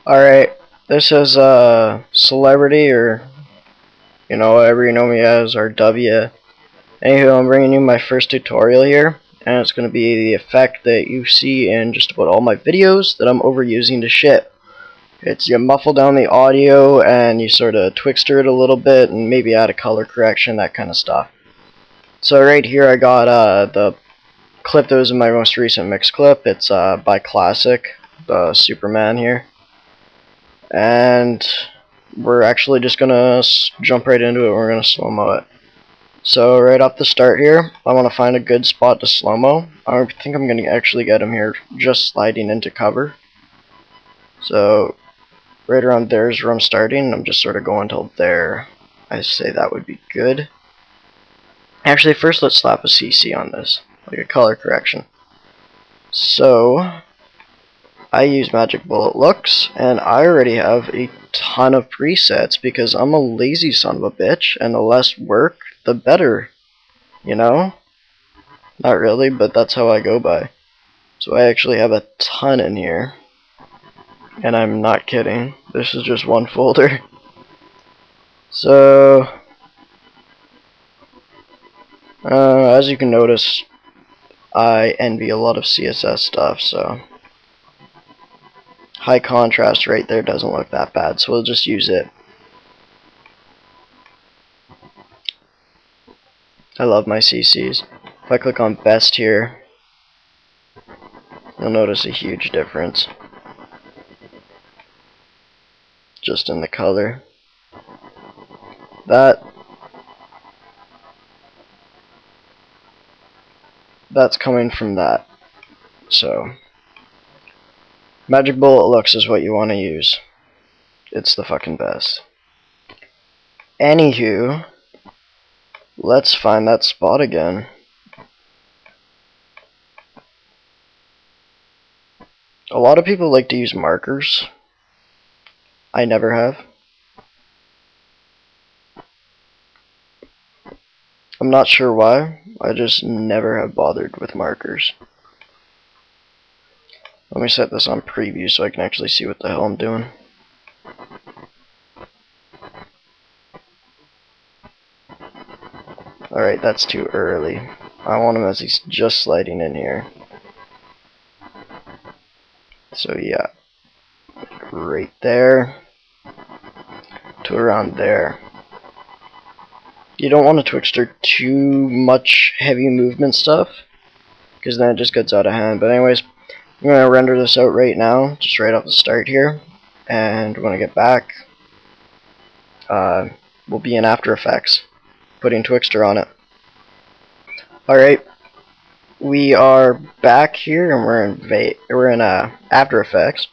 Alright, this is Celebrity, or whatever you know me as, or W. Anywho, I'm bringing you my first tutorial here, and it's going to be the effect that you see in just about all my videos that I'm overusing to shit. It's you muffle down the audio, and you sort of Twixtor it a little bit, and maybe add a color correction, that kind of stuff. So right here I got the clip that was in my most recent mix clip. It's by Classic, the Superman here. And we're actually just gonna jump right into it. We're gonna slow-mo it. So right off the start here, I want to find a good spot to slow-mo. I think I'm gonna actually get him here just sliding into cover. So right around there is where I'm starting. I'm just sort of going till there. I say that would be good. Actually, first let's slap a CC on this, like a color correction. So I use Magic Bullet Looks, and I already have a ton of presets because I'm a lazy son of a bitch, and the less work, the better, Not really, but that's how I go by. So I actually have a ton in here, and I'm not kidding. This is just one folder. So, as you can notice, I envy a lot of CSS stuff, so high contrast right there doesn't look that bad, so we'll just use it. I love my CCs. If I click on best here, you'll notice a huge difference just in the color. That's coming from that. So Magic Bullet Looks is what you want to use. It's the fucking best. Anywho, let's find that spot again. A lot of people like to use markers. I never have. I'm not sure why. I just never have bothered with markers. Let me set this on preview so I can actually see what the hell I'm doing. Alright, that's too early. I want him as he's just sliding in here. So yeah, right there to around there. You don't want to Twixtor too much heavy movement stuff, because then it just gets out of hand. But anyways, I'm going to render this out right now, just right off the start here. And when I get back, we'll be in After Effects, putting Twixtor on it. Alright, we are back here, and we're in After Effects.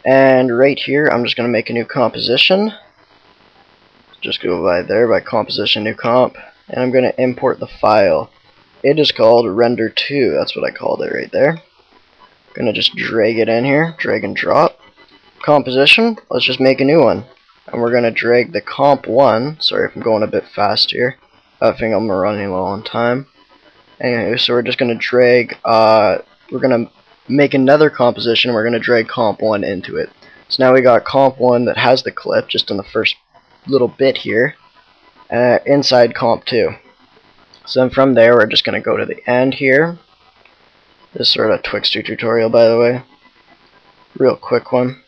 And right here, I'm just going to make a new composition. Just go by there, by composition, new comp, and I'm going to import the file. It is called render2, that's what I called it right there. I'm going to just drag it in here, drag and drop. Composition, let's just make a new one. And we're going to drag the comp1, sorry if I'm going a bit fast here, I think I'm running low on time. Anyway, so we're just going to drag, we're going to make another composition, we're going to drag comp1 into it. So now we got comp1 that has the clip, just in the first little bit here, inside comp2. So then from there we're just going to go to the end here. This is sort of a Twixtor tutorial, by the way, real quick one,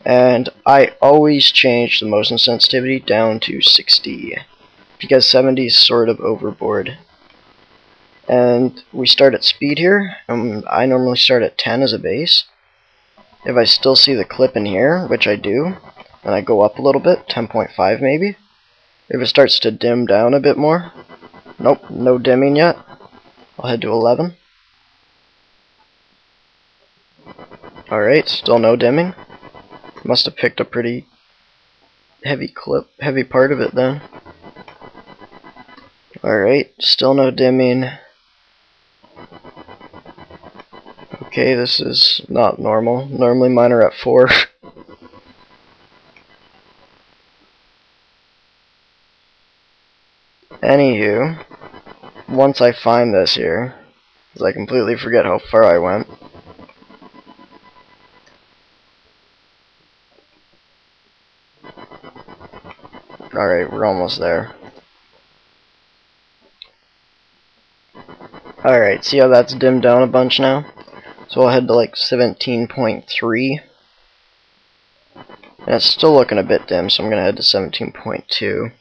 and I always change the motion sensitivity down to 60 because 70 is sort of overboard. And we start at speed here. I normally start at 10 as a base. If I still see the clip in here, which I do, and I go up a little bit, 10.5 maybe. If it starts to dim down a bit more, nope, no dimming yet, I'll head to 11. Alright, still no dimming. Must have picked a pretty heavy part of it then. Alright, still no dimming. Okay, this is not normal. Normally mine are at 4. Anywho, once I find this here, because I completely forget how far I went, Alright, we're almost there. Alright, see how that's dimmed down a bunch now? So we'll head to like 17.3. And it's still looking a bit dim, so I'm going to head to 17.2.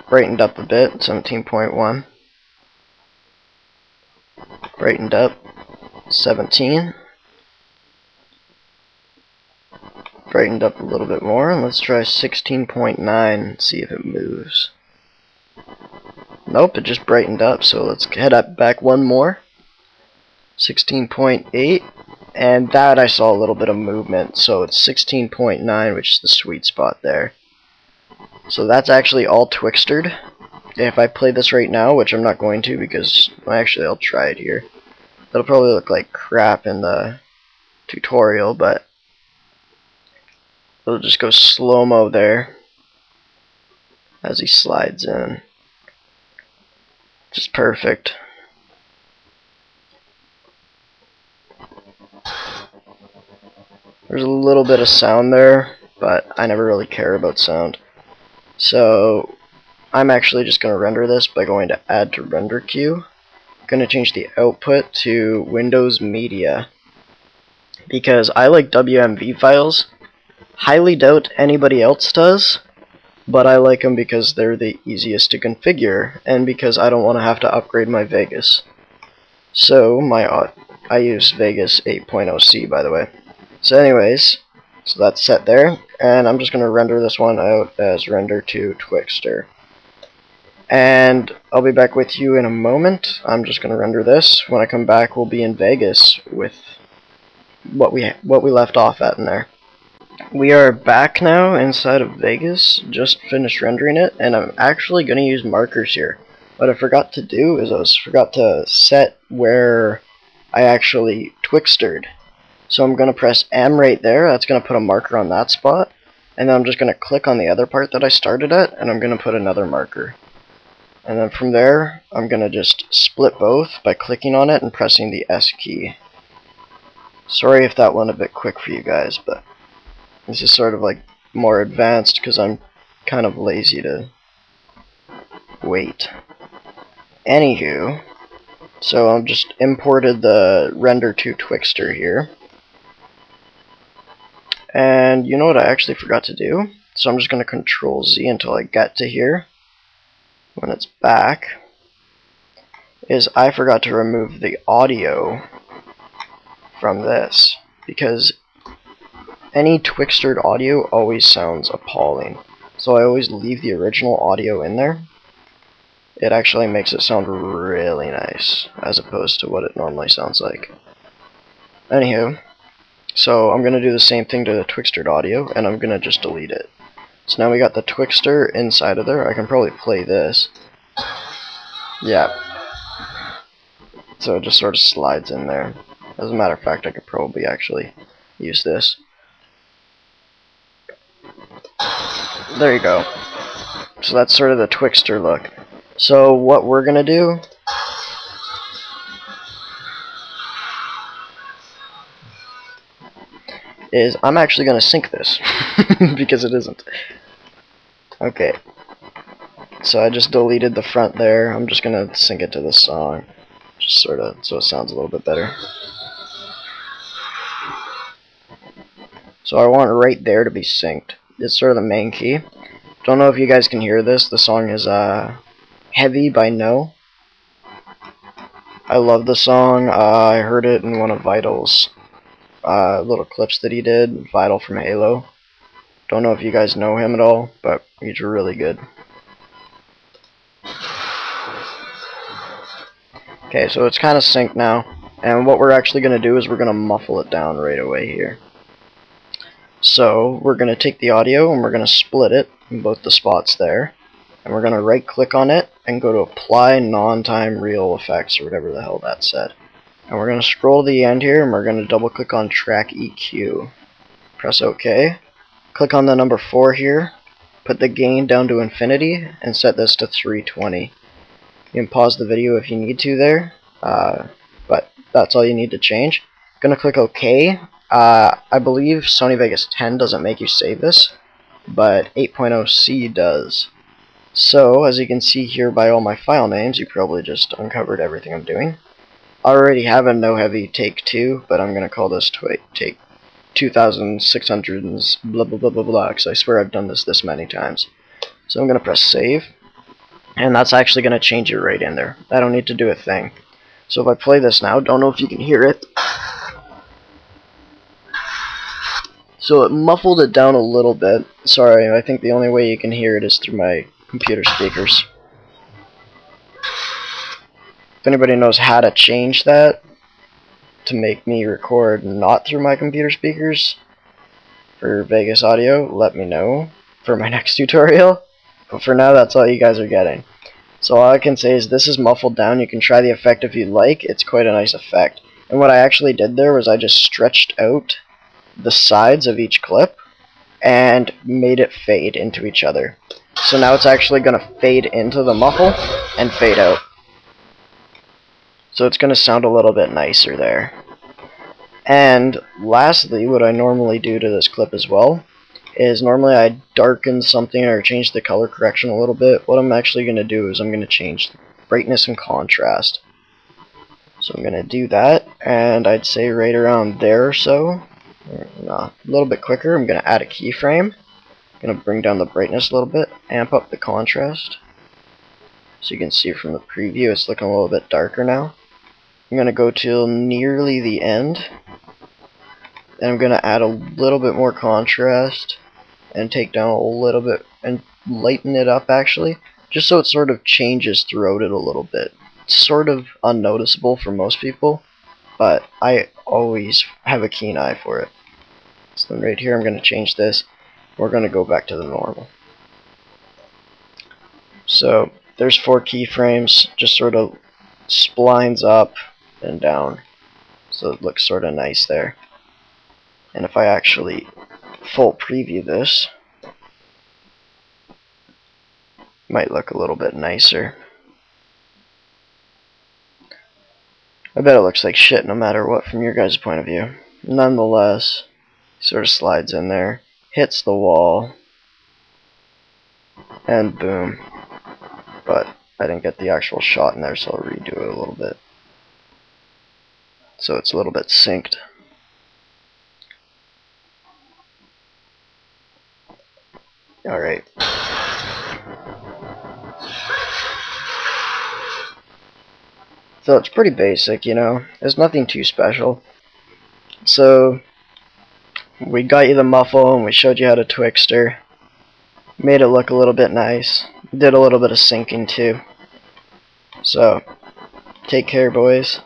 Brightened up a bit, 17.1. Brightened up, 17. Brightened up a little bit more, and let's try 16.9 and see if it moves. Nope, it just brightened up, so let's head up back one more. 16.8, and that I saw a little bit of movement, so it's 16.9, which is the sweet spot there. So that's actually all Twixtered. If I play this right now, which I'm not going to because, well, actually I'll try it here. It'll probably look like crap in the tutorial, but it'll just go slow-mo there as he slides in. Just perfect. There's a little bit of sound there, but I never really care about sound. So I'm actually just going to render this by going to Add to Render Queue. I'm going to change the output to Windows Media because I like WMV files. Highly doubt anybody else does, but I like them because they're the easiest to configure and because I don't want to have to upgrade my Vegas. So I use Vegas 8.0C, by the way. So anyways, so that's set there, and I'm just going to render this one out as render to Twixter. And I'll be back with you in a moment. I'm just going to render this. When I come back, we'll be in Vegas with what we left off at in there. We are back now inside of Vegas, just finished rendering it, and I'm actually going to use markers here. What I forgot to do is I forgot to set where I actually Twixtered. So I'm going to press M right there, that's going to put a marker on that spot, and then I'm just going to click on the other part that I started at, and I'm going to put another marker. And then from there, I'm going to just split both by clicking on it and pressing the S key. Sorry if that went a bit quick for you guys, but this is sort of like more advanced because I'm kind of lazy to wait. Anywho, so I've just imported the render to Twixter here. And you know what I actually forgot to do? So I'm just going to Control Z until I get to here. When it's back, is I forgot to remove the audio from this, because any Twixtered audio always sounds appalling. So I always leave the original audio in there. It actually makes it sound really nice, as opposed to what it normally sounds like. Anywho, so I'm going to do the same thing to the Twixtered audio, and I'm going to just delete it. So now we got the Twixter inside of there. I can probably play this. Yeah. So it just sort of slides in there. As a matter of fact, I could probably actually use this. There you go. So that's sort of the Twixter look. So what we're going to do is I'm actually going to sync this because it isn't. Okay. So I just deleted the front there. I'm just going to sync it to the song. Just sort of so it sounds a little bit better. So I want right there to be synced. It's sort of the main key. Don't know if you guys can hear this. The song is Heavy by No. I love the song. I heard it in one of Vital's little clips that he did, Vital from Halo. Don't know if you guys know him at all, but he's really good. Okay, so it's kind of synced now, and what we're actually going to do is we're going to muffle it down right away here. So we're going to take the audio and we're going to split it in both the spots there, and we're going to right click on it and go to Apply Non-Time Real Effects, or whatever the hell that said. And we're going to scroll to the end here, and we're going to double click on Track EQ. Press OK. Click on the number 4 here. Put the gain down to infinity, and set this to 320. You can pause the video if you need to there, but that's all you need to change. Going to click OK. I believe Sony Vegas 10 doesn't make you save this, but 8.0c does. So, as you can see here by all my file names, you probably just uncovered everything I'm doing. I already have a no heavy take 2, but I'm going to call this take 2600 and blah blah blah blah blah, because I swear I've done this many times. So I'm going to press save, and that's actually going to change it right in there. I don't need to do a thing. So if I play this now, don't know if you can hear it. So it muffled it down a little bit. Sorry, I think the only way you can hear it is through my computer speakers. If anybody knows how to change that to make me record not through my computer speakers for Vegas audio, let me know for my next tutorial. But for now, that's all you guys are getting. So all I can say is this is muffled down. You can try the effect if you'd like. It's quite a nice effect. And what I actually did there was I just stretched out the sides of each clip and made it fade into each other. So now it's actually going to fade into the muffle and fade out. So it's going to sound a little bit nicer there. And lastly, what I normally do to this clip as well is normally I darken something or change the color correction a little bit. What I'm actually going to do is I'm going to change brightness and contrast. So I'm going to do that, and I'd say right around there or so. No, a little bit quicker. I'm going to add a keyframe. I'm going to bring down the brightness a little bit, amp up the contrast. So you can see from the preview it's looking a little bit darker now. I'm going to go till nearly the end. And I'm going to add a little bit more contrast and take down a little bit and lighten it up actually, just so it sort of changes throughout it a little bit. It's sort of unnoticeable for most people, but I always have a keen eye for it. So then right here I'm going to change this. We're going to go back to the normal. So there's 4 keyframes, just sort of splines up and down. So it looks sort of nice there. And if I actually full preview this, it might look a little bit nicer. I bet it looks like shit no matter what from your guys' point of view. Nonetheless, sort of slides in there, hits the wall, and boom. But I didn't get the actual shot in there, so I'll redo it a little bit. So it's a little bit synced. Alright. So it's pretty basic, you know. There's nothing too special. So we got you the muffle and we showed you how to Twixster. Made it look a little bit nice. Did a little bit of syncing too. So take care, boys.